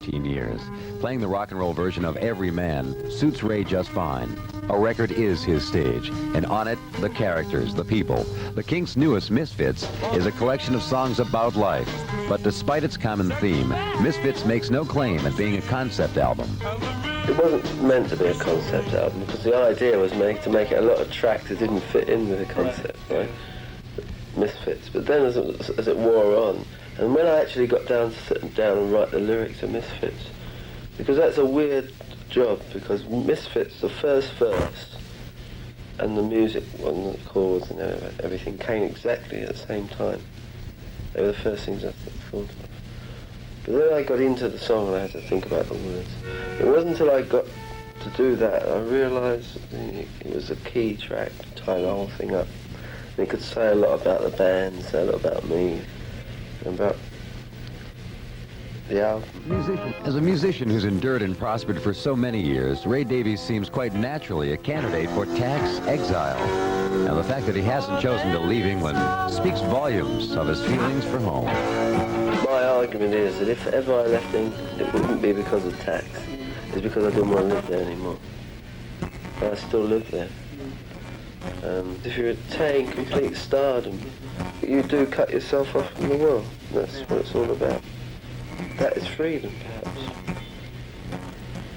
years. Playing the rock and roll version of Every Man suits Ray just fine. A record is his stage, and on it, the characters, the people. The Kinks' newest, Misfits, is a collection of songs about life. But despite its common theme, Misfits makes no claim at being a concept album. It wasn't meant to be a concept album, because the idea was to make it a lot of tracks that didn't fit in with the concept, right? Misfits. But then as it wore on, and when I actually got down to sit down and write the lyrics of Misfits, because that's a weird job, because Misfits, the first verse, and the music, and the chords and everything came exactly at the same time. They were the first things I thought of. But then I got into the song and I had to think about the words. It wasn't until I got to do that I realised it was a key track to tie the whole thing up. And it could say a lot about the band, say a lot about me, and about the album. As a musician who's endured and prospered for so many years, Ray Davies seems quite naturally a candidate for tax exile. Now, the fact that he hasn't chosen to leave England speaks volumes of his feelings for home. My argument is that if ever I left England, it wouldn't be because of tax. It's because I didn't want to live there anymore. But I still live there. If you attain complete stardom, you do cut yourself off from the world. That's what it's all about. That is freedom, perhaps.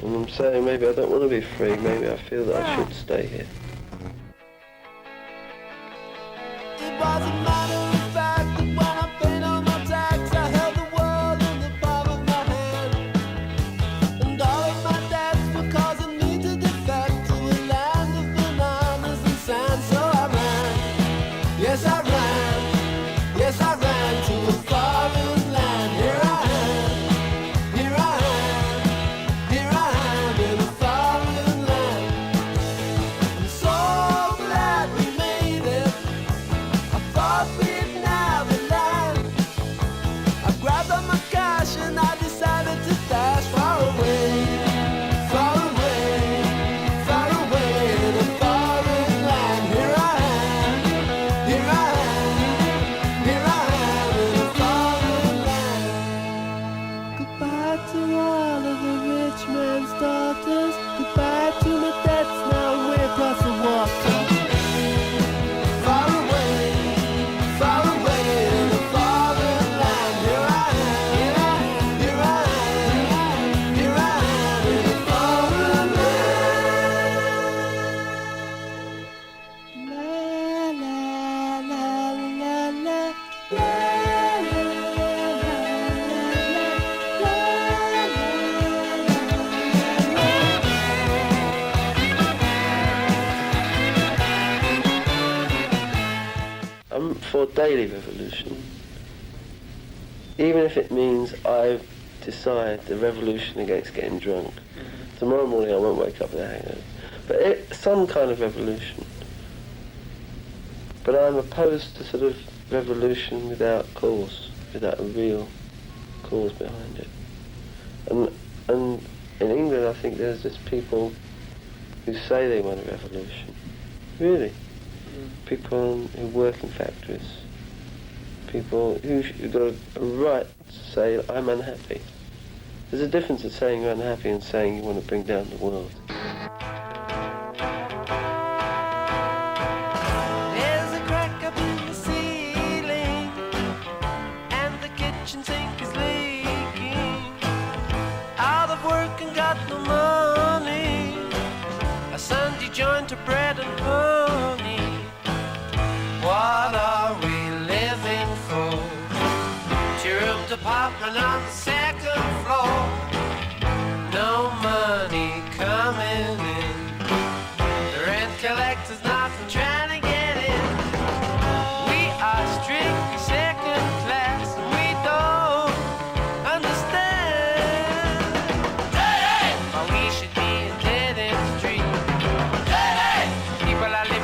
And I'm saying maybe I don't want to be free, maybe I feel that I should stay here. It wasn't matter of fact that when I paid all my tax, I held the world in the palm of my hand. And all of my debts were causing me to defect to a land of bananas and sand. So I ran, yes I ran, yes I ran to a foreign land. Here I am, here I am, here I am in a foreign land. I'm so glad we made it. I thought we'd never land. I grabbed up my cash and I decided to dash far away, far away, far away in a foreign land. Here I am, here I am, here I am in a foreign land. Goodbye to all of the rich man's daughters. Goodbye to my debts, now we're across the water. Far away in a foreign land. Here I am, here I am, here I am in a foreign land. La la la la la I'm for daily revolution. Even if it means I decide the revolution against getting drunk. Tomorrow morning I won't wake up with a hangover. But some kind of revolution. But I'm opposed to sort of revolution without cause, without a real cause behind it. And in England I think there's just people who say they want a revolution. Really. People who work in factories, people who've got a right to say, I'm unhappy. There's a difference in saying you're unhappy and saying you want to bring down the world. There's a crack up in the ceiling, and the kitchen sink is leaking. Out of work and got no money, a Sunday joint of bread and honey. What are we living for? Two-roomed apartment on the second floor. No money coming in. The rent collector's not trying to get in. We are strictly second class and we don't understand why we should be a dead end street. People are living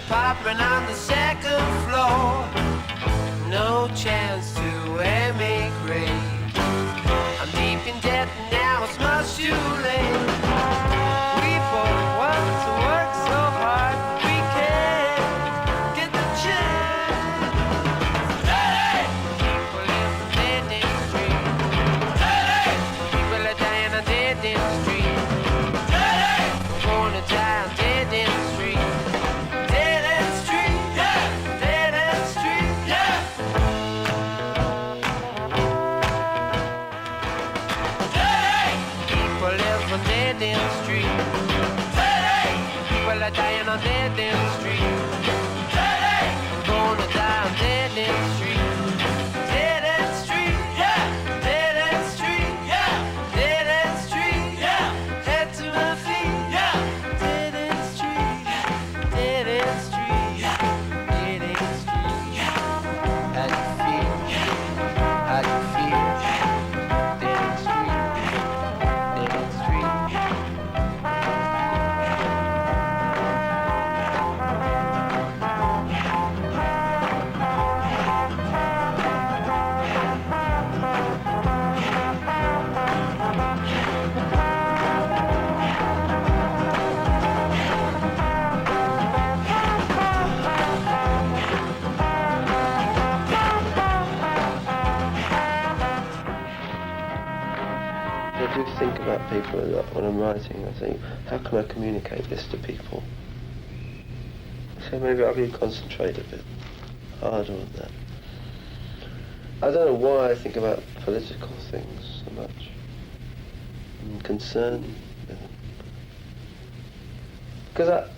apartment on the second floor. No chance to emigrate. I'm deep in debt and now it's much too late. We both want to work so hard we can't get the chance. Hey! People live on dead end street. Hey! People are dying on dead end street. Hey! We're gonna die on dead end street. Dead end street, yeah! Dead end street, yeah! People live on dead end street. People are dying on dead end street. I'm gonna die on dead end street. Dead end street, yeah. Dead end street, yeah. Dead end street, yeah. Head to my feet, yeah. Dead end street, dead end street, dead end street. How you feel? How you feel? Dead end street. Dead end street. I do think about people a lot when I'm writing. I think, how can I communicate this to people? So maybe I could concentrate a bit harder on that. I don't know why I think about political things so much. I'm concerned with them. Because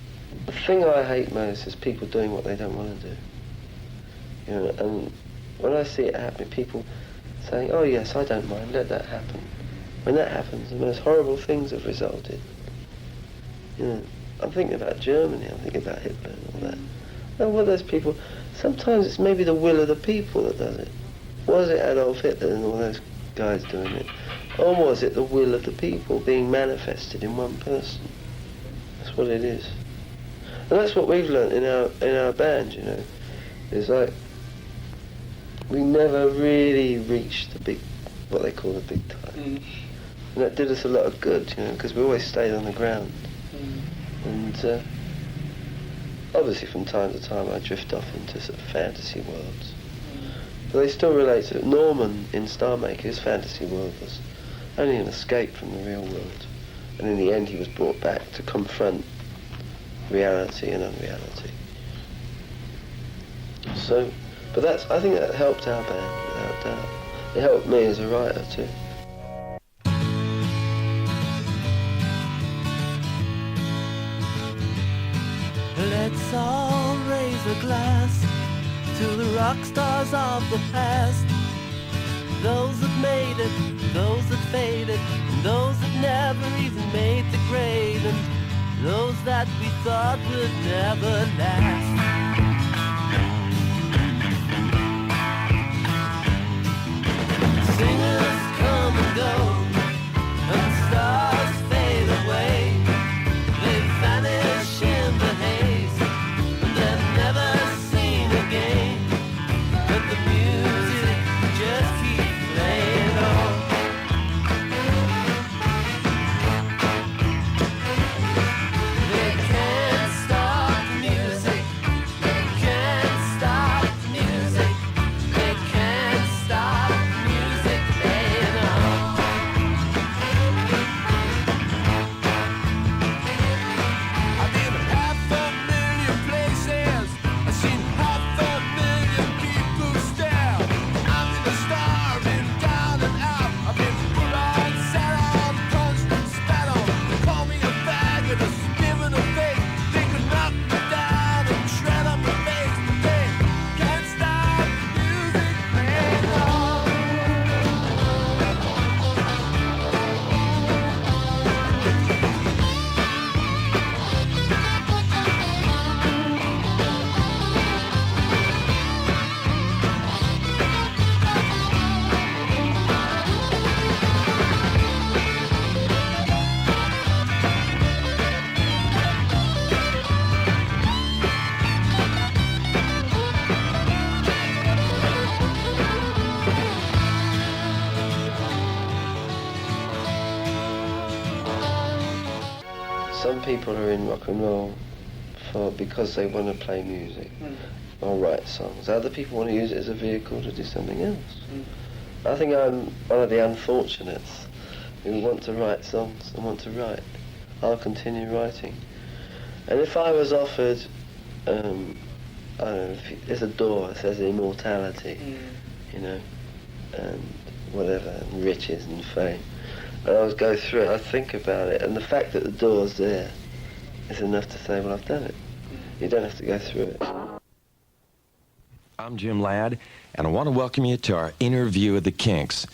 the thing I hate most is people doing what they don't want to do. You know, and when I see it happening, people saying, oh yes, I don't mind, let that happen. When that happens, the most horrible things have resulted. You know, I'm thinking about Germany, I'm thinking about Hitler and all that. And what those people, sometimes it's maybe the will of the people that does it. Was it Adolf Hitler and all those guys doing it? Or was it the will of the people being manifested in one person? That's what it is. And that's what we've learnt in our band, you know. It's like, we never really reached the big, what they call the big time. And that did us a lot of good, you know, because we always stayed on the ground. And obviously from time to time I drift off into sort of fantasy worlds. But they still relate to it. Norman in Star Maker's fantasy world was only an escape from the real world. And in the end he was brought back to confront reality and unreality. So, but I think that helped our band, without doubt. It helped me as a writer too. Let's all raise a glass to the rock stars of the past. Those that made it, those that faded, and those that never even made the grade, and those that we thought would never last. Singers come and go, and stars fade away. They vanish in the haze, and they're never seen again. But the music just keeps playing on. They can't stop the music. They can't stop the music. They can't stop the music playing on. Some people are in rock and roll because they want to play music or write songs. Other people want to use it as a vehicle to do something else. I think I'm one of the unfortunates who want to write songs and want to write. I'll continue writing. And if I was offered, I don't know, there's a door that says immortality, you know, and whatever, and riches and fame, and I would go through it, I'd think about it, and the fact that the door's there is enough to say, well, I've done it. You don't have to go through it. I'm Jim Ladd, and I want to welcome you to our interview of the Kinks.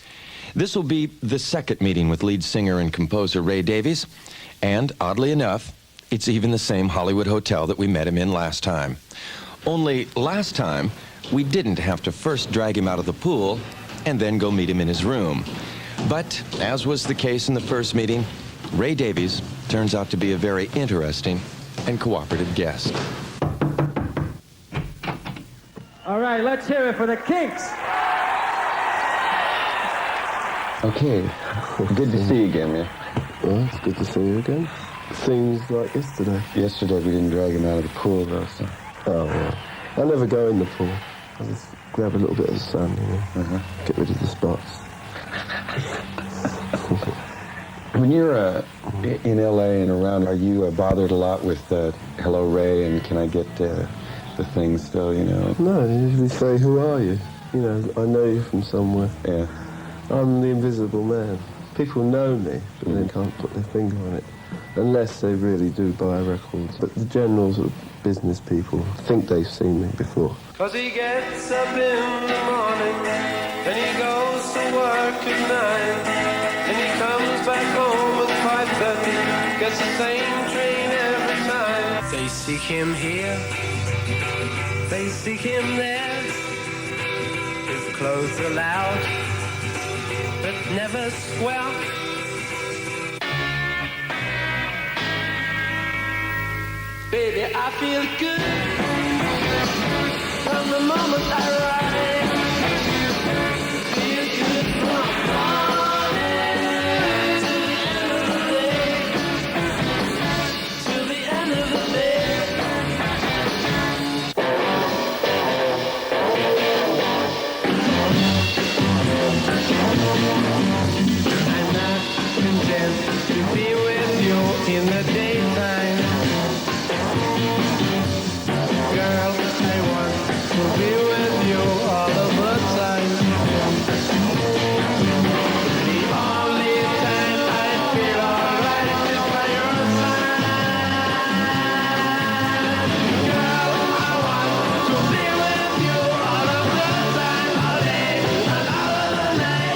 This will be the second meeting with lead singer and composer Ray Davies, and oddly enough, it's even the same Hollywood hotel that we met him in last time. Only last time, we didn't have to first drag him out of the pool and then go meet him in his room. But, as was the case in the first meeting, Ray Davies turns out to be a very interesting and cooperative guest. All right, let's hear it for the Kinks. Okay, good to see you again, man. Well, it's good to see you again. Seems like yesterday. Yesterday we didn't drag him out of the pool, though, so... Oh, yeah. I never go in the pool. I just grab a little bit of the sun, you know, get rid of the spots. When you're in L.A. and around, are you bothered a lot with Hello, Ray, and can I get the thing still, you know? No, I usually say, who are you? You know, I know you from somewhere. Yeah. I'm the invisible man. People know me, but they can't put their finger on it. Unless they really do buy records. But the general sort of business people think they've seen me before. 'Cause he gets up in the morning and he goes to work at 9 and he comes back home at 5:30, gets the same train every time. They seek him here, they seek him there. His clothes are loud, but never square. Baby, I feel good from the moment I rise. Feel good from morning to the end of the day. I'm not content to be with you in the daytime. Girl, I want to be with you all of the time. The only time I feel alright is by your side. Girl, I want to be with you all of the time, all day and all of the night.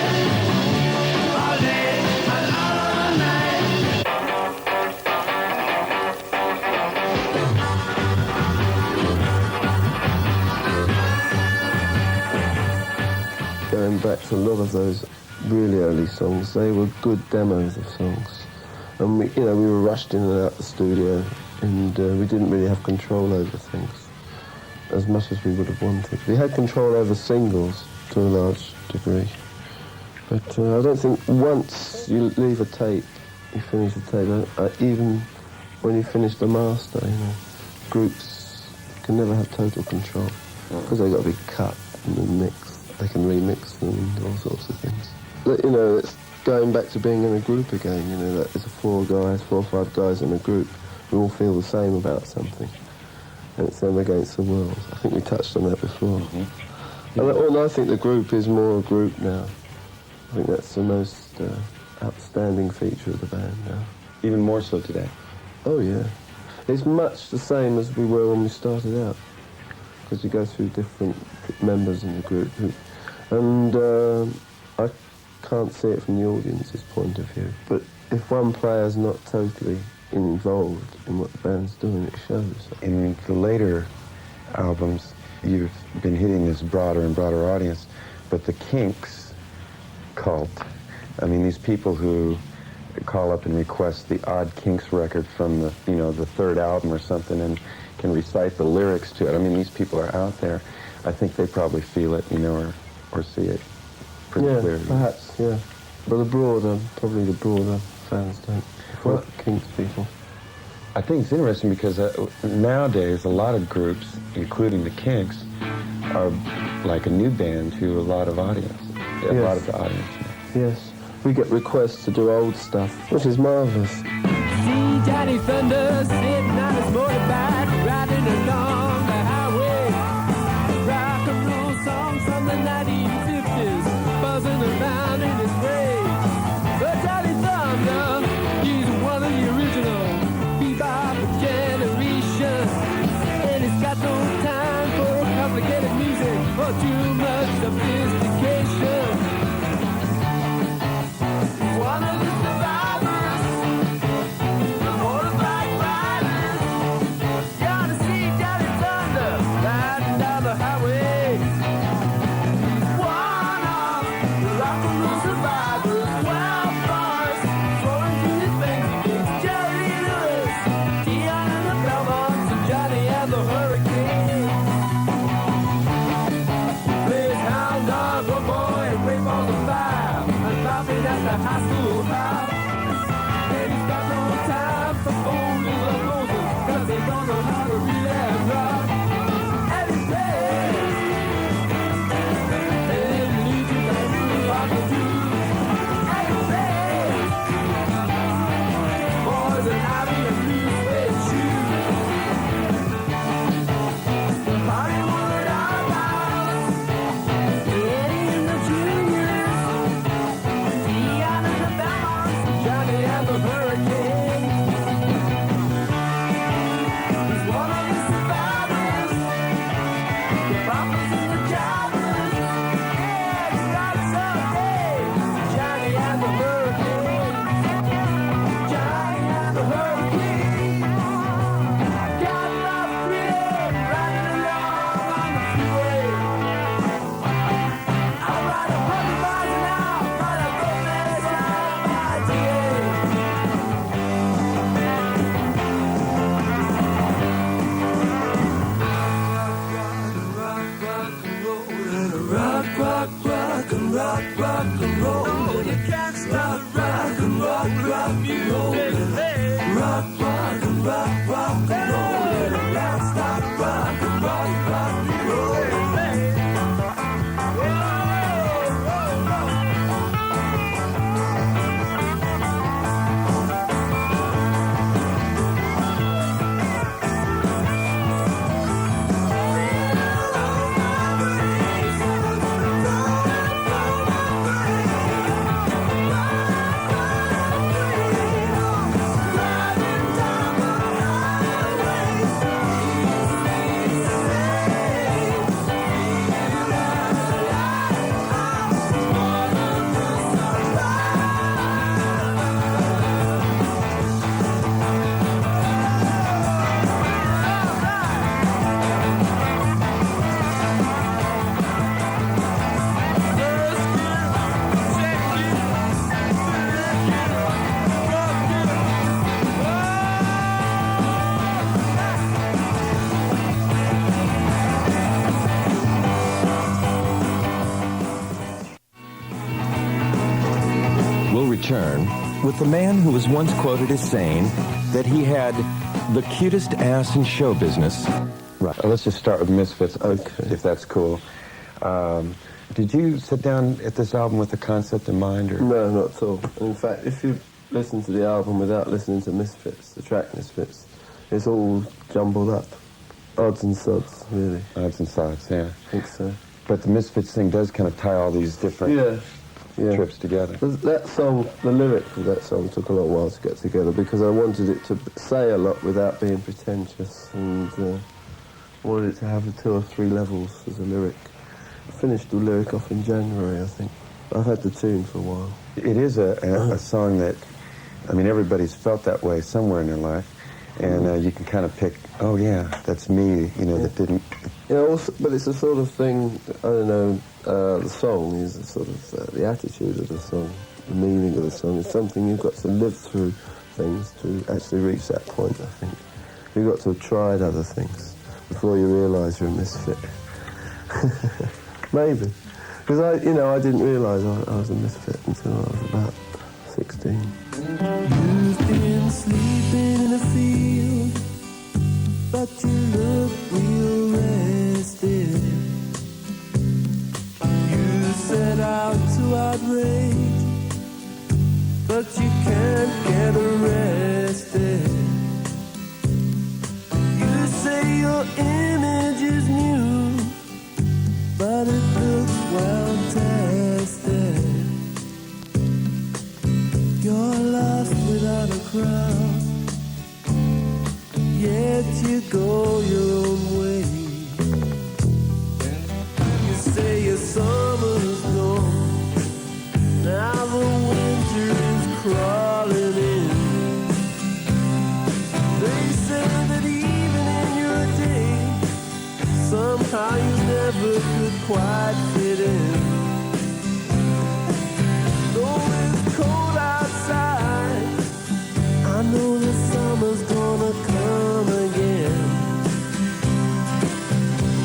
All day and all of the night. Going back to a lot of those really early songs, they were good demos of songs. And we were rushed in and out the studio, and we didn't really have control over things as much as we would have wanted. We had control over singles to a large degree. But I don't think once you leave a tape, you finish the tape, even when you finish the master, you know, groups can never have total control because they've got to be cut and then mixed. They can remix them and all sorts of things. But, you know, it's going back to being in a group again, you know, that there's 4 or 5 guys in a group who all feel the same about something. And it's them against the world. I think we touched on that before. And I think the group is more a group now. I think that's the most outstanding feature of the band now. Even more so today. Oh, yeah. It's much the same as we were when we started out. Because you go through different members in the group. And I can't see it from the audience's point of view. But if one player's not totally involved in what the band's doing, it shows. In the later albums, you've been hitting this broader and broader audience, but the Kinks cult, I mean, these people who call up and request the odd Kinks record from the, you know, the 3rd album or something and can recite the lyrics to it. I mean, these people are out there. I think they probably feel it, you know, or see it pretty clearly. Perhaps, yeah. But probably the broader fans don't. Well, Kinks people. I think it's interesting because nowadays a lot of groups, including the Kinks, are like a new band to a lot of audience. A lot of the audience. Yes. We get requests to do old stuff, which is marvellous. See Johnny Thunder sitting on his motorbike, riding along the highway. Rock and roll songs from the 1950s, buzzing around in his rage. But Johnny Thunder, he's one of the original bebop generation. And he's got no time for complicated music or too much sophistication. One of the survivors, the motorbike riders. You ought to see Johnny Thunder riding down the highway. One of the rock and roll survivors, wild boys, throwing through his fingers. Jerry Lewis, Dion and the Belmonts, and Johnny and the Hurricane. Plays hound dog, oh boy, and rape on the fire, and popping at the high school high. And he's got no time for folders or roses, 'cause they don't know how to read and write. And he plays, and it leads you to move on to do. And he plays, boys and ivy and blue suede shoes. Hollywood outlaws, Eddie and the Juniors, Dion and the Belmonts, Johnny and the Hurricane. He's one of the survivors, the boppers and the jobbers. Yeah, he's got some days, Johnny and the Hurricane. Johnny and the Hurricane. Got love thrill, riding along on the freeway. I ride 100 miles an hour, but I go fast out by DA. Rock and roll. No, you can't stop rock and roll music. Rock and roll. You can't stop rock and roll. We'll return with the man who was once quoted as saying that he had the cutest ass in show business. Right. Let's just start with Misfits, if that's cool. Did you sit down at this album with the concept in mind? Or? No, not at all. In fact, if you listen to the album without listening to Misfits, the track Misfits, it's all jumbled up. Odds and sods, really. Odds and sods, yeah. I think so. But the Misfits thing does kind of tie all these different trips together. That song, the lyric of that song took a little while to get together because I wanted it to say a lot without being pretentious, and wanted it to have 2 or 3 levels as a lyric. I finished the lyric off in January, I think. I've had the tune for a while. It is a song that, I mean, everybody's felt that way somewhere in their life, and you can kind of pick, oh yeah, that's me, you know, that didn't... You know, also, but it's a sort of thing, I don't know, the song is a sort of the attitude of the song, the meaning of the song. It's something you've got to live through things to actually reach that point, I think. You've got to have tried other things before you realise you're a misfit. Maybe. Because I didn't realise I was a misfit until I was about 16. You've been sleeping in a field without a crowd. Yet you go your own way. You say your summer's gone, now the winter is crawling in. They say that even in your day, somehow you never could quite fit in. Though it's cold outside, I know the summer's gonna come again.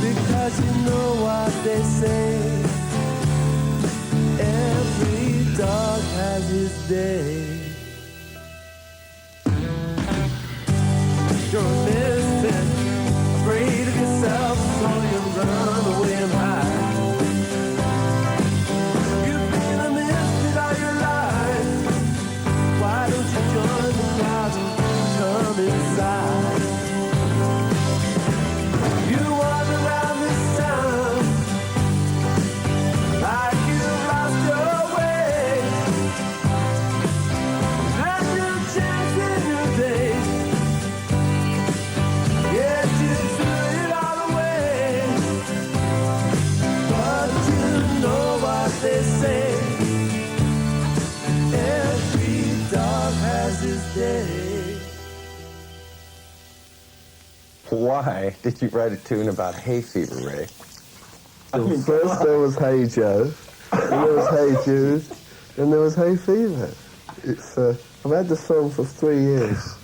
Because you know what they say, every dog has his day. You're a misfit, afraid of yourself, so you run away and hide. You've been a misfit all your life. Why don't you join the crowd and come inside? You wander around this town like you've lost your way. Had your chance in your days, yet you threw it all away. But you know what they say, every dog has his day. Why did you write a tune about hay fever, Ray? Well, first there was Hey Joe, then there was Hey Jude, then there was Hay Fever. It's I've had the song for 3 years.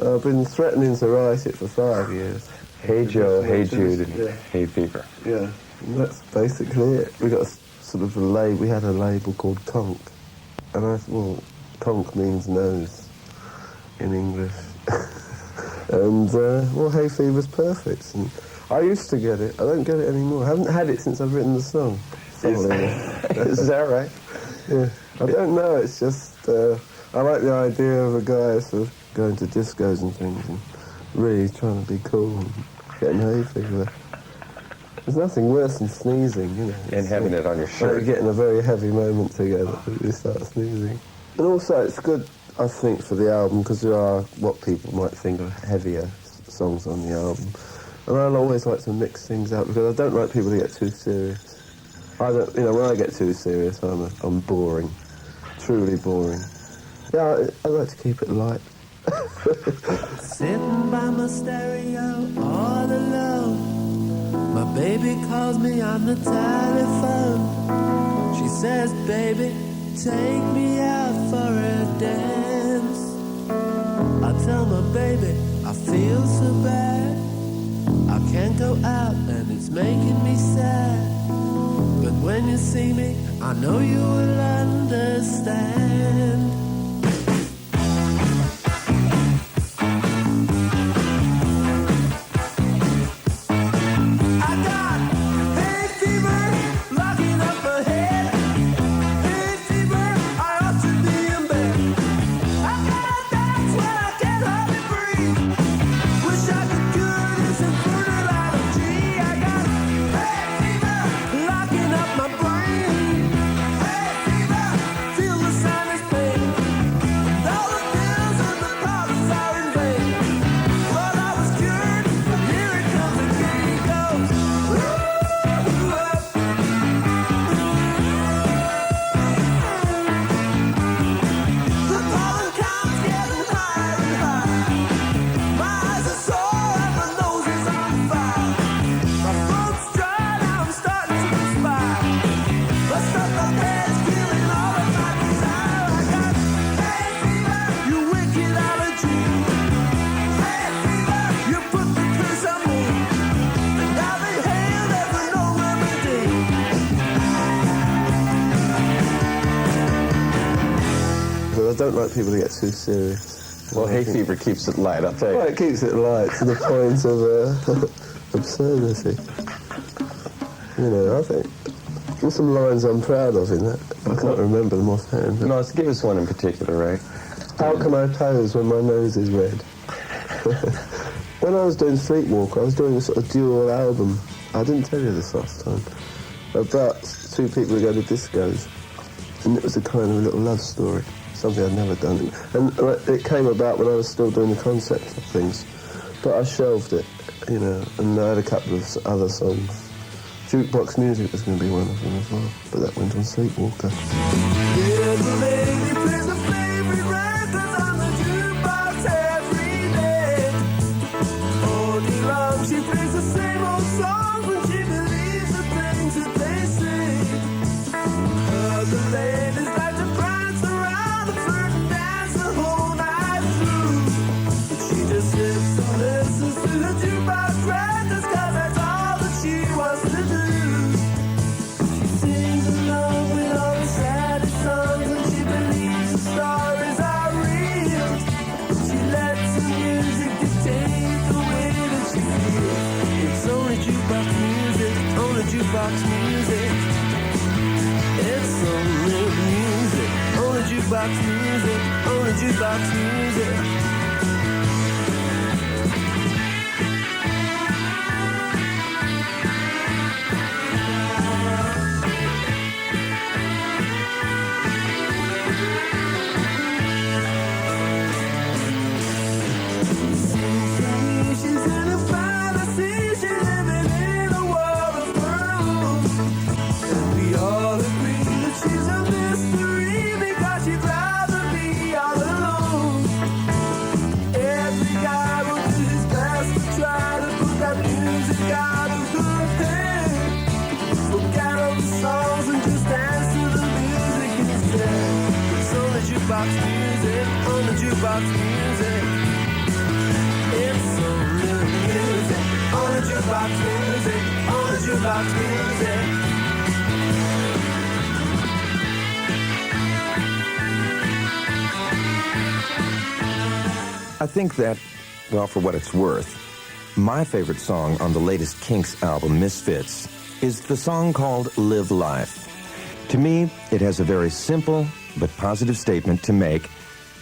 I've been threatening to write it for 5 years. Hey Joe, Hey Jude, and Yeah. Hay Fever. Yeah, and that's basically it. We got a sort of a label. We had a label called Tonk, and I thought, well, Tonk means nose in English. And well, Hay Fever's perfect. And I used to get it. I don't get it anymore. I haven't had it since I've written the song. Is that right? Yeah, I don't know. It's just I like the idea of a guy sort of going to discos and things and really trying to be cool and getting hay fever. There's nothing worse than sneezing, you know. And having it on your Like shirt. getting a very heavy moment together, you start sneezing. And also, it's good, I think, for the album because there are what people might think are heavier songs on the album. And I always like to mix things up because I don't like people to get too serious. I don't, you know, when I get too serious, I'm boring, truly boring. Yeah, I like to keep it light. Sitting by my stereo all alone, my baby calls me on the telephone. She says, baby, take me out for a dance. I tell my baby, I feel so bad, I can't go out and it's making me sad. But when you see me, I know you will understand. I got hay fever, locking up my head. Hay fever, I ought to be in bed. I gotta dance when I can't hardly breathe. Wish I could cure this infernal allergy. I got hay fever, locking up my brain. Hay fever, feel the sinus pain. And all the pills and the powders are in vain. Thought I was cured, but here it comes again. It goes. The pollen count's getting higher and higher. My eyes are sore and my nose is on fire. My throat's dry now, I'm starting to perspire. I stuck my head's feeling all of my desire. I got hay fever, you wicked allergy. Hay fever, you put the curse on me. And now they hail, there's no remedy. But I don't like people to get too serious. Well, Hay Fever keeps it light, I'll tell you. Well, it keeps it light to the point of absurdity. You know, I think there's some lines I'm proud of in that. I can't remember them offhand. But No, give us one in particular, Ray. how can I pose when my nose is red? When I was doing Sleepwalker, I was doing a sort of dual album. I didn't tell you this last time. About two people who go to discos. And it was a kind of a little love story. something I'd never done. And it came about when I was still doing the concepts of things. But I shelved it, you know, and I had a couple of other songs. Jukebox Music was going to be one of them as well, but that went on Sleepwalker. Yeah, the lady plays her favorite records on the jukebox every day. All day long she plays the same old songs when she believes the things that they say. The ladies like to prance around and flirt and dance the whole night through. But she just sits and listens to the jukebox records, 'cause that's all that she wants to do. She sings along with all the saddest songs and she believes the stories are real. She lets the music dictate the way that she feels. It's only jukebox music, only jukebox music. It's only music, only jukebox music, only jukebox music. She's in a fantasy, she's living in a world of pearls. And we all agree that she's a mystery because she'd rather be all alone. Every guy will do his best to try to put that music out of her head. Forget all the songs and just dance to the music instead. It's only jukebox music, only jukebox music. It's only music, only jukebox music, only jukebox music. I think that, well, for what it's worth, my favorite song on the latest Kinks album, Misfits, is the song called Live Life. To me, it has a very simple but positive statement to make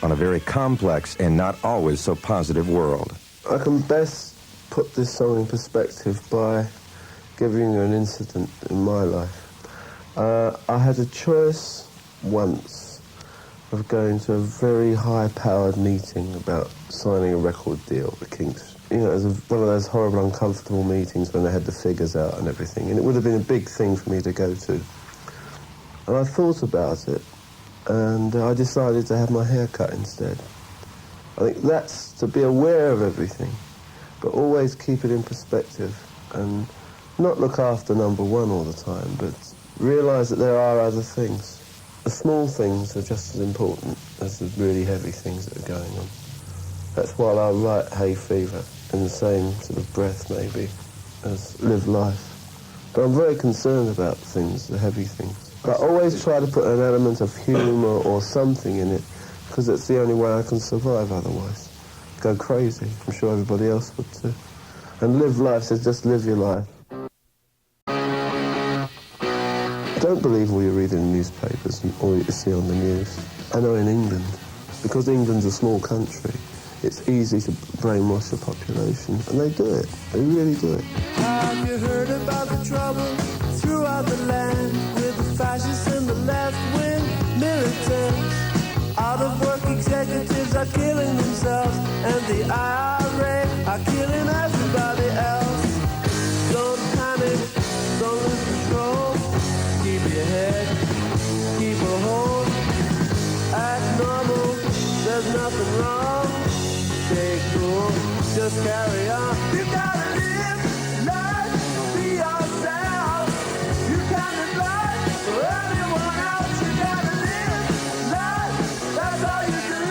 on a very complex and not always so positive world. I can best put this song in perspective by giving you an incident in my life. I had a choice once of going to a very high-powered meeting about signing a record deal with the Kinks. You know, it was one of those horrible, uncomfortable meetings when they had the figures out and everything, and it would have been a big thing for me to go to. And I thought about it, and I decided to have my hair cut instead. I think that's to be aware of everything, but always keep it in perspective and not look after number one all the time, but realise that there are other things. The small things are just as important as the really heavy things that are going on. That's why I write Hay Fever in the same sort of breath, maybe, as Live Life. But I'm very concerned about things, the heavy things. I always try to put an element of humour or something in it, because it's the only way I can survive otherwise. Go crazy. I'm sure everybody else would too. And Live Life says just live your life. Don't believe all you read in the newspapers and all you see on the news. I know in England, because England's a small country, it's easy to brainwash the population, and they do it. They really do it. Have you heard about the trouble throughout the land with the fascists and the left-wing militants? Out-of-work executives are killing themselves, and the IRA are killing everybody else. Don't panic, don't lose control. Keep your head, keep a hold. Act normal, there's nothing wrong. Stay cool, just carry on. You gotta live life, be yourself. You can't live life for anyone else. You gotta live life, that's all you do.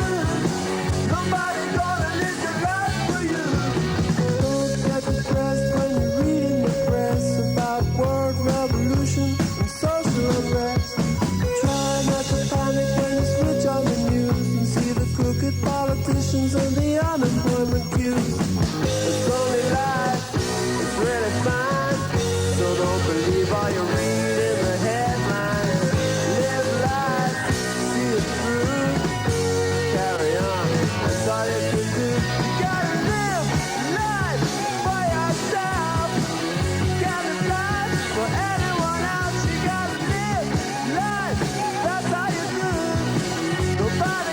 Nobody gonna live your life for you. Don't get depressed when you're reading the press about world revolution and social unrest. Try not to panic when you switch on the news and see the crooked politicians and the unemployment queues. It's only life, it's really fine. So don't believe all you read in the headlines. Live life, see it through. Carry on, that's all you can do. You gotta live life for yourself. You can't live life for anyone else. You gotta live life, that's all you do. Nobody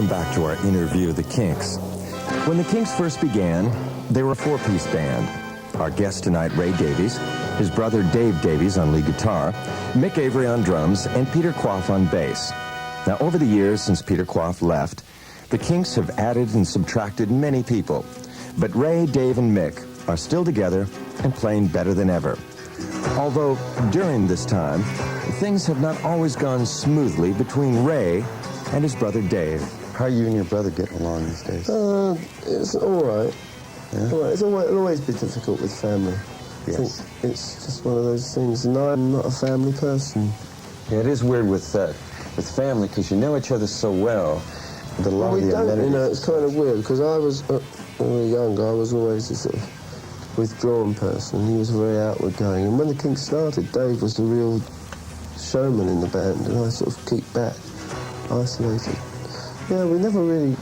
back to our interview of the Kinks. When the Kinks first began, they were a four-piece band. Our guest tonight, Ray Davies, his brother Dave Davies on lead guitar, Mick Avery on drums, and Peter Quaff on bass. Now, over the years since Peter Quaff left, the Kinks have added and subtracted many people. But Ray, Dave, and Mick are still together and playing better than ever. Although, during this time, things have not always gone smoothly between Ray and his brother Dave. How are you and your brother getting along these days? It's all right. Yeah? All right. It'll always be difficult with family. Yes. I think it's just one of those things, and I'm not a family person. Yeah, it is weird with family, because you know each other so well that a lot of the amenities... You know, it's kind of weird, because I was, when we were younger, I was always a sort of withdrawn person. He was very outward going. And when the Kinks started, Dave was the real showman in the band, and I sort of keep back, isolated. Yeah, we never really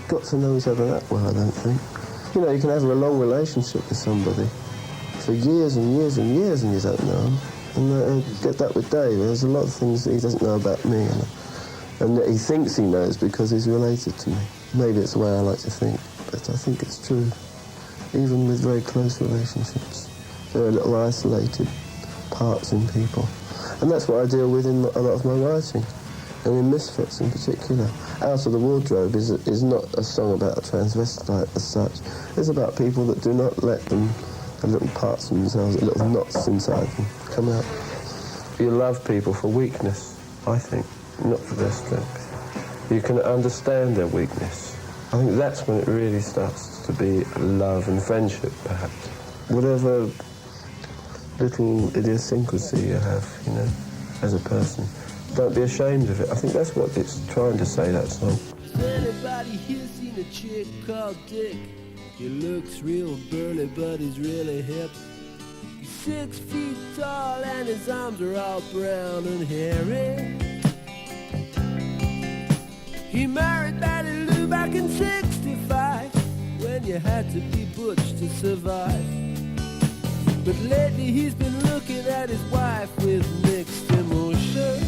got to know each other that well, I don't think. You know, you can have a long relationship with somebody for years and years and years, and you don't know them. And I get that with Dave. There's a lot of things that he doesn't know about me, and that he thinks he knows because he's related to me. Maybe it's the way I like to think, but I think it's true. Even with very close relationships, there are little isolated parts in people. And that's what I deal with in a lot of my writing, and in Misfits in particular. Out of the Wardrobe is not a song about a transvestite as such. It's about people that do not let them, the little parts of themselves, the little knots inside them, come out. You love people for weakness, I think, not for their strength. You can understand their weakness. I think that's when it really starts to be love and friendship, perhaps. Whatever little idiosyncrasy you have, you know, as a person, don't be ashamed of it. I think that's what it's trying to say, that song. Has anybody here seen a chick called Dick? He looks real burly, but he's really hip. He's 6 feet tall and his arms are all brown and hairy. He married Betty Lou back in '65, when you had to be butch to survive. But lately he's been looking at his wife with mixed emotion.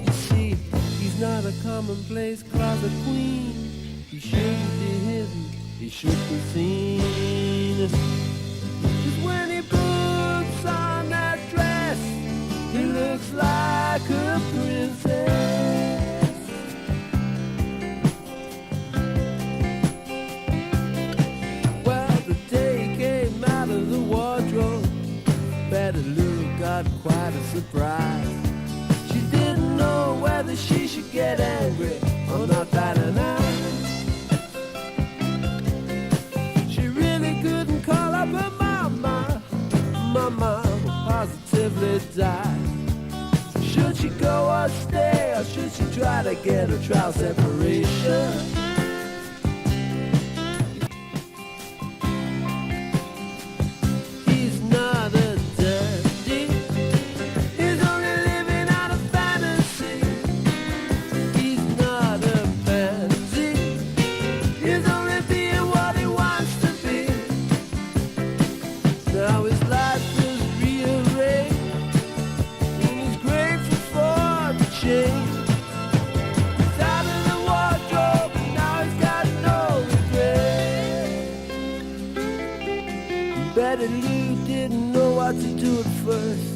You see, he's not a commonplace closet queen. He shouldn't be hidden, he should be seen. 'Cause when he puts on that dress, he looks like a princess. Well, the day came out of the wardrobe, Betty Lou got quite a surprise. She didn't know whether she should get angry or not bat an eye. She really couldn't call up her mama. Mama would positively die. Should she go or stay, or should she try to get a trial separation? He's not a dandy. He's only living out a fantasy. He's not a pansy. He's only being what he wants to be. Now his life is rearranged, and he's grateful for the change. He's out of the wardrobe, and now he's got no regret. Betty Lou didn't know what to do at first,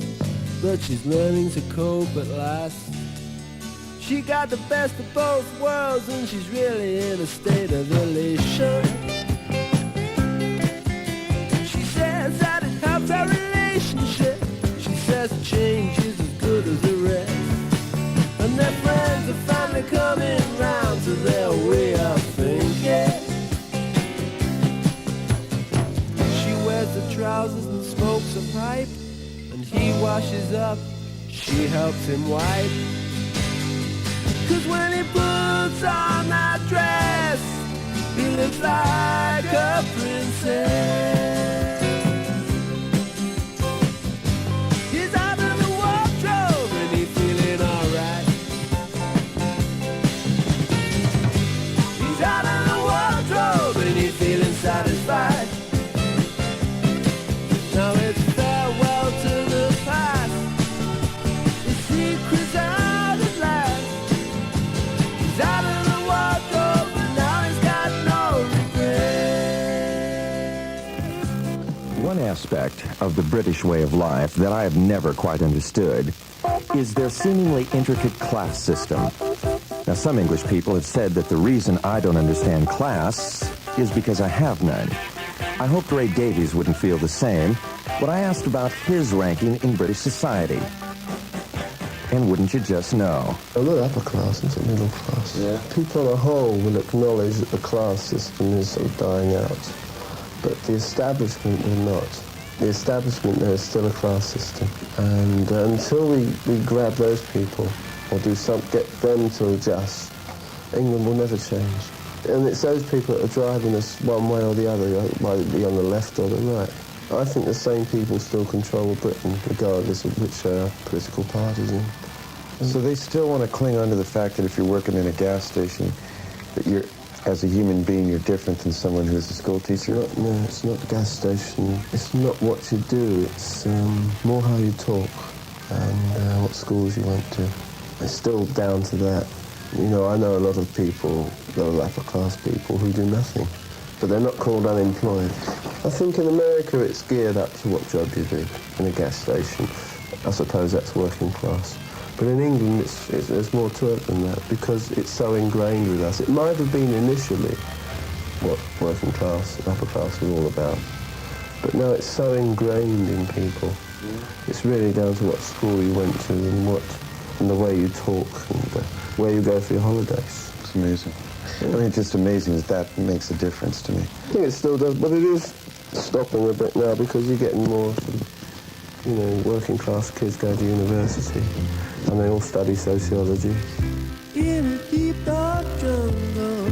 but she's learning to cope at last. She got the best of both worlds, and she's really in a state of elation. She says that it helps our relationship. She says change is as good as the rest. And their friends are finally coming round to their way of thinking. She wears the trousers and smokes a pipe, and he washes up, she helps him wipe. 'Cause when he puts on that dress, he looks like a princess. He's out of the wardrobe and he's feeling alright. He's out of the wardrobe and he's feeling satisfied. Now it's farewell to the past. The secret's out at last. One aspect of the British way of life that I have never quite understood is their seemingly intricate class system. Now, some English people have said that the reason I don't understand class is because I have none. I hoped Ray Davies wouldn't feel the same when I asked about his ranking in British society. And wouldn't you just know? I'm not upper class, I'm sort of middle class. Yeah. People on a whole will acknowledge that the class system is sort of dying out. But the establishment will not. The establishment, there is still a class system. And until we grab those people or get them to adjust, England will never change. And it's those people that are driving us one way or the other, whether it be on the left or the right. I think the same people still control Britain, regardless of which political parties in. So they still want to cling on to the fact that if you're working in a gas station, that you're, as a human being, you're different than someone who's a school teacher? No, it's not the gas station. It's not what you do. It's more how you talk and what schools you went to. It's still down to that. You know, I know a lot of people, a lot of upper-class people, who do nothing, but they're not called unemployed. I think in America it's geared up to what job you do in a gas station. I suppose that's working class. But in England, there's more to it than that, because it's so ingrained with us. It might have been initially what working class, upper class was all about, but now it's so ingrained in people. It's really down to what school you went to and the way you talk and where you go for your holidays. It's amazing. I mean, it's just amazing that makes a difference to me. I think it still does, but it is stopping a bit now because you're getting more sort of, you know, working class kids go to university and they all study sociology. In a deep dark jungle,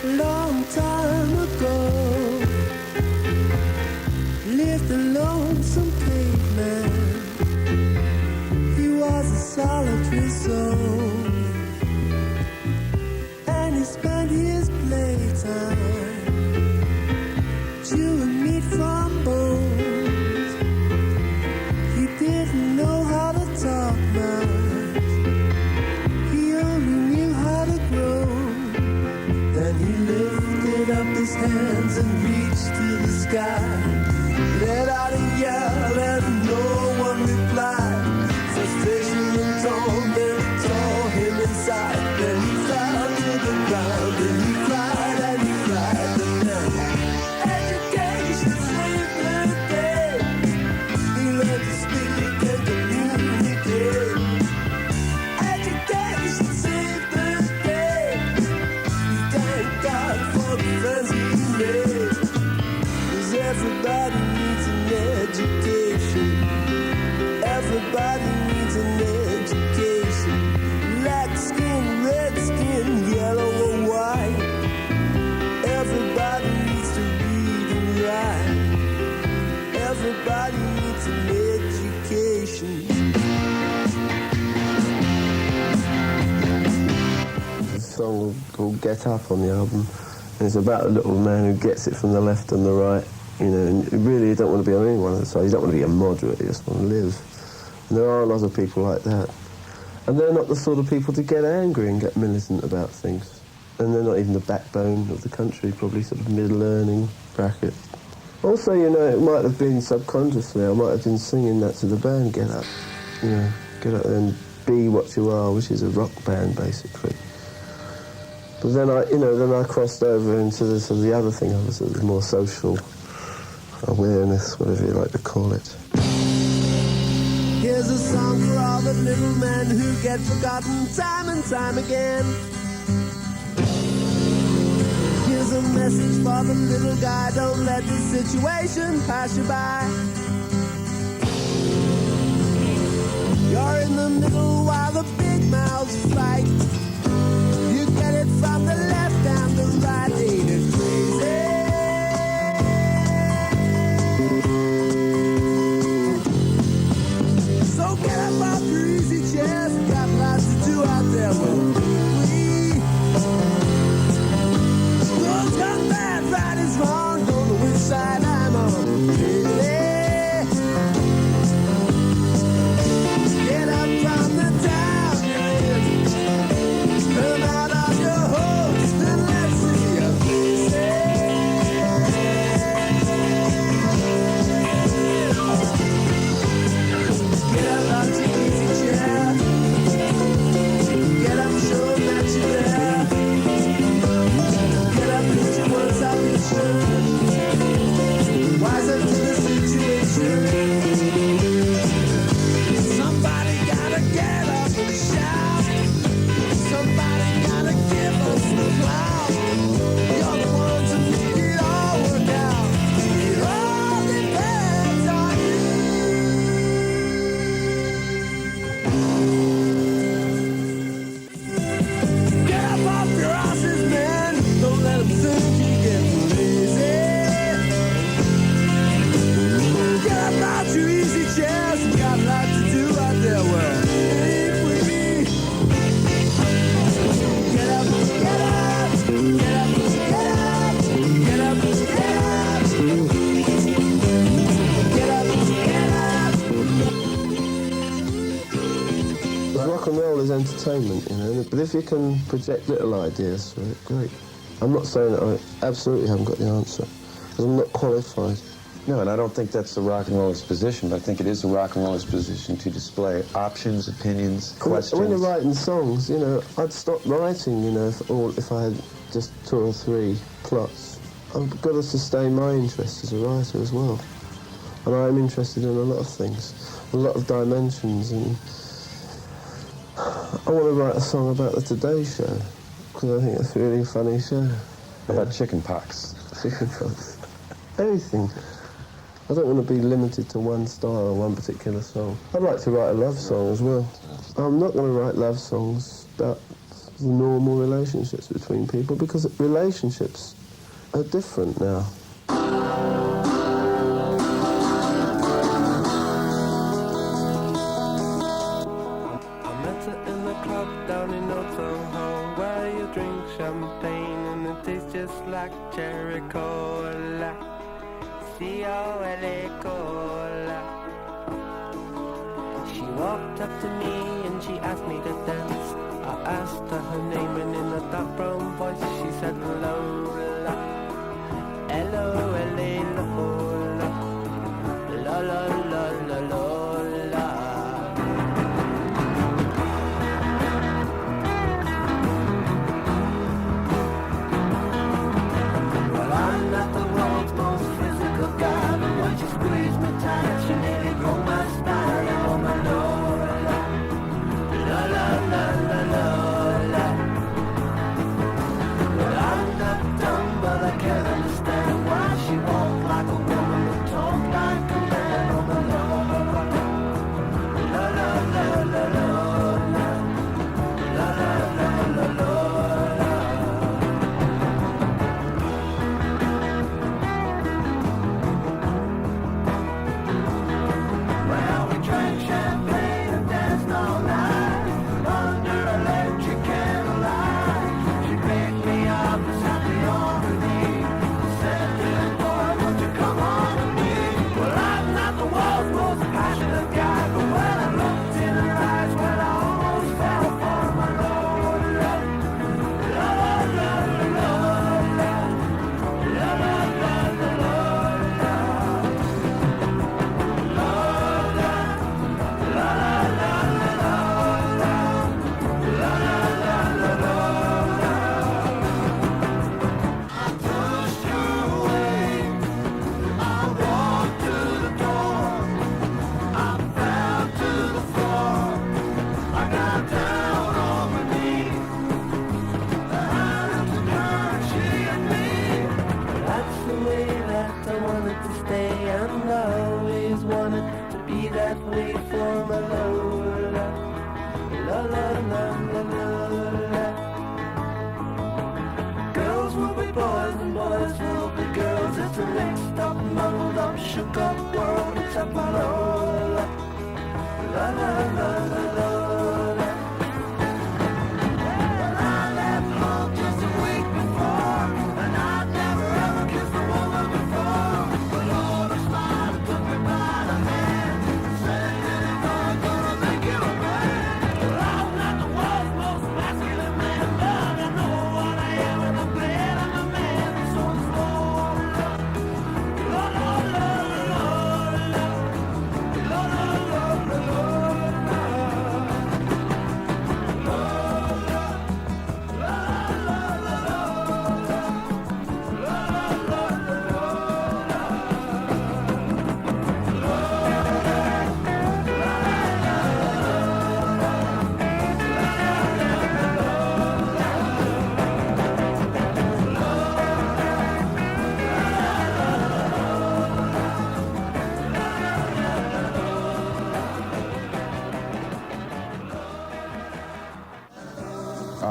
a long time ago, lived a lonesome caveman. He was a solitary soul, and he spent his playtime chewing meat from bones. He didn't know how to talk much, he only knew how to groan. Then he lifted up his hands and reached to the sky, let out a yell and no one replied. Frustration and torment tore him inside. Then he fell to the ground and he cried and he cried. And then education saved the day. He learned to speak and communicate. Education saved the day. He thanked God for the friends he made. 'Cause everybody needs an education. Everybody needs an education. Black skin, red skin, yellow or white. Everybody needs to read and write. Everybody needs an education. The song called Get Up on the album. And it's about a little man who gets it from the left and the right. You know, and really you don't want to be on any one of the sides. You don't want to be a moderate, you just want to live. And there are a lot of people like that. And they're not the sort of people to get angry and get militant about things. And they're not even the backbone of the country, probably sort of middle-earning bracket. Also, you know, it might have been subconsciously, I might have been singing that to the band, Get Up. You know, get up there and be what you are, which is a rock band, basically. But then I crossed over into the, sort of the other thing, of sort of more social awareness, whatever you like to call it. Here's a song for all the little men who get forgotten time and time again. Here's a message for the little guy, don't let the situation pass you by. You're in the middle while the big mouths fight. You get it from the left and the right, ain't it crazy? So get up off your easy chairs, got lots to do out there, won't we? Good's got bad, right is wrong, don't know which side I'm on. Hey, get up from the town, if you can project little ideas through it, great. I'm not saying that I absolutely haven't got the answer, because I'm not qualified. No, and I don't think that's the rock and roller's position, but I think it is the rock and roller's position to display options, opinions, questions. When you're writing songs, you know, I'd stop writing, you know, if I had just 2 or 3 plots. I've got to sustain my interest as a writer as well. And I'm interested in a lot of things, a lot of dimensions, and I want to write a song about the Today Show, because I think it's a really funny show. About chicken pox. Chicken pox. Anything. I don't want to be limited to one style or one particular song. I'd like to write a love song as well. I'm not going to write love songs about the normal relationships between people, because relationships are different now. Like cherry cola, C-O-L-A cola. She walked up to me and she asked me to dance. I asked her her name and in a dark brown voice she said Lola. L-O-L-A Lola, Lola.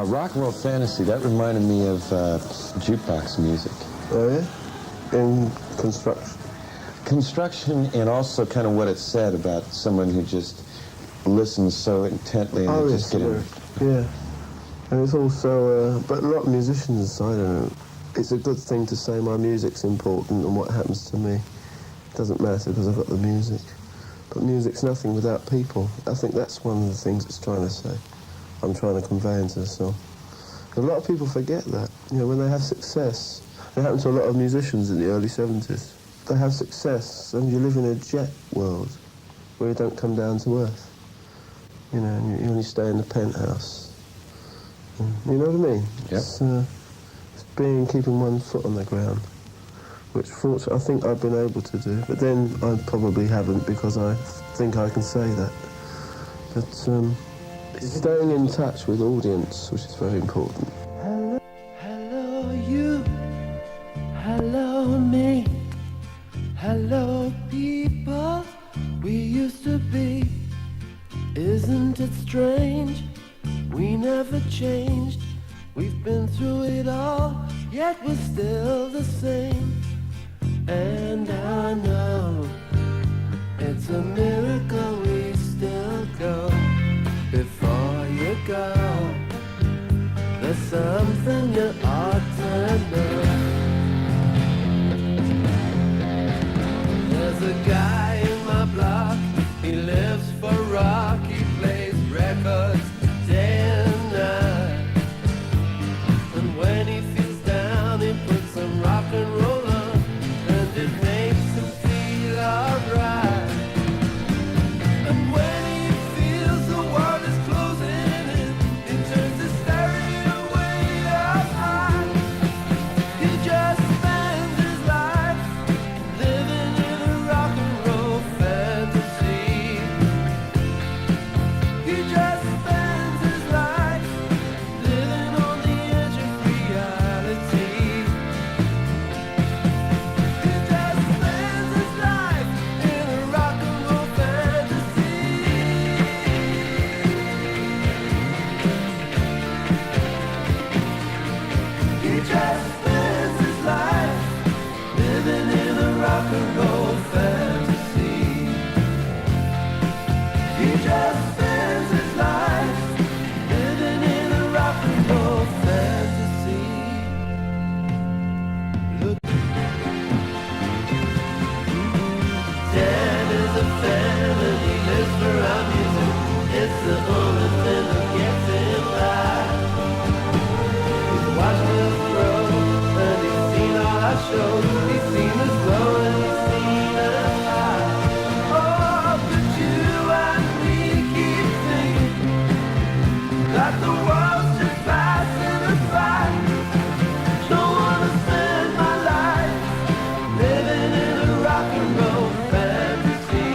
Rock and roll fantasy, that reminded me of jukebox music. Oh, yeah? In construction? Construction, and also kind of what it said about someone who just listens so intently and just getting... Yeah. And it's also, but a lot of musicians say, I don't know, it's a good thing to say my music's important and what happens to me. It doesn't matter because I've got the music. But music's nothing without people. I think that's one of the things it's trying to say. I'm trying to convey into the song. A lot of people forget that. You know, when they have success, it happened to a lot of musicians in the early 70s. They have success, and you live in a jet world where you don't come down to earth. You know, and you only stay in the penthouse. You know what I mean? Yep. It's keeping one foot on the ground, which fortunately I think I've been able to do. But then I probably haven't because I think I can say that. But staying in touch with audience, which is very important. Hello, hello you, hello me, hello people we used to be. Isn't it strange? We never changed. We've been through it all, yet we're still the same. And I know it's a miracle we still go. Before you go, there's something you ought to know. There's a guy in my block, he lives for rock, he plays records day and night. And when he feels down, he puts some rock and roll on, and it makes him feel alright. And when he feels the world is closing in, he turns the stereo way up high. He just spends his life living in a rock and roll fantasy. He just spends his life living on the edge of reality. He just spends his life in a rock and roll fantasy. He just spends his life living in a rock and roll fantasy. He just spends his life living in a rock and roll fantasy. Look, Dad is a fan and he lives for our music. It's the only thing that gets him by. He's watched us grow and he's seen all our shows. He's seen us grow and he's seen us high. Oh, but you and me keep thinking that the world's just passing us by. Don't wanna spend my life living in a rock and roll fantasy.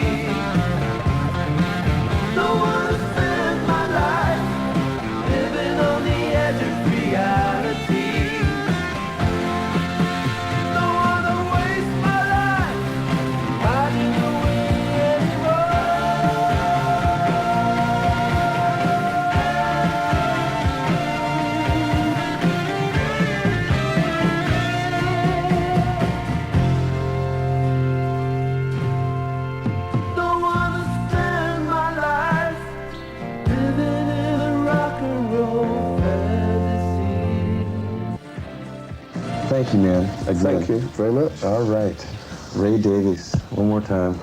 Don't wanna spend my life living on the edge of reality. Don't wanna waste my life hiding away anymore. Don't wanna spend my life living in a rock and roll fantasy. Thank you, man. Again. Thank you very much. All right. Ray Davies, one more time.